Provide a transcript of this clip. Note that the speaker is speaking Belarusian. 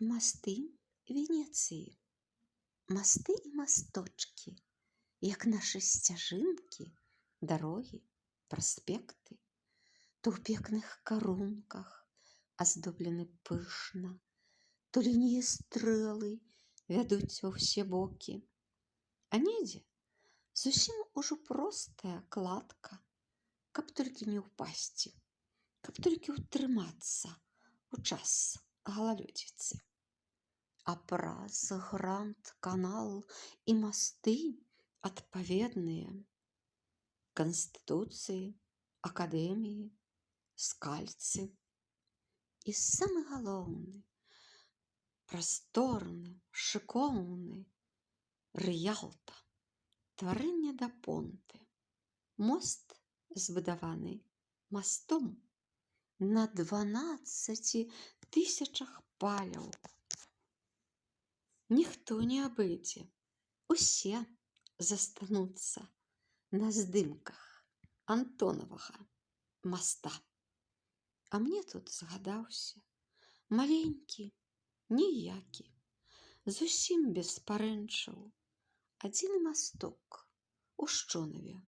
Масты Венецыі. Масты і масточкі, як нашы сцяжынкі, дарогі, праспекты, то ў пекных карунках аздоблены пышна, то лініі стрэлы вядуць ва ўсе бокі, а недзе зусім ужо простая кладка, каб толькі не ўпасці, каб толькі ўтрымацца ў час галалёдзіцы. А праз гранд-канал і масты адпаведныя канстытуцыі, акадэміі, скальцы. І самы галоўны, прасторны, шыкоўны рыялта, тварэнне да понты. Мост збудаваны мастом на 12 000 паляў. Ніхто не абыдзе, усе застануцца на здымках Антонавага моста. А мне тут згадаўся маленькі, ніякі, зусім без парэнчаў, адзін масток у Шчонаве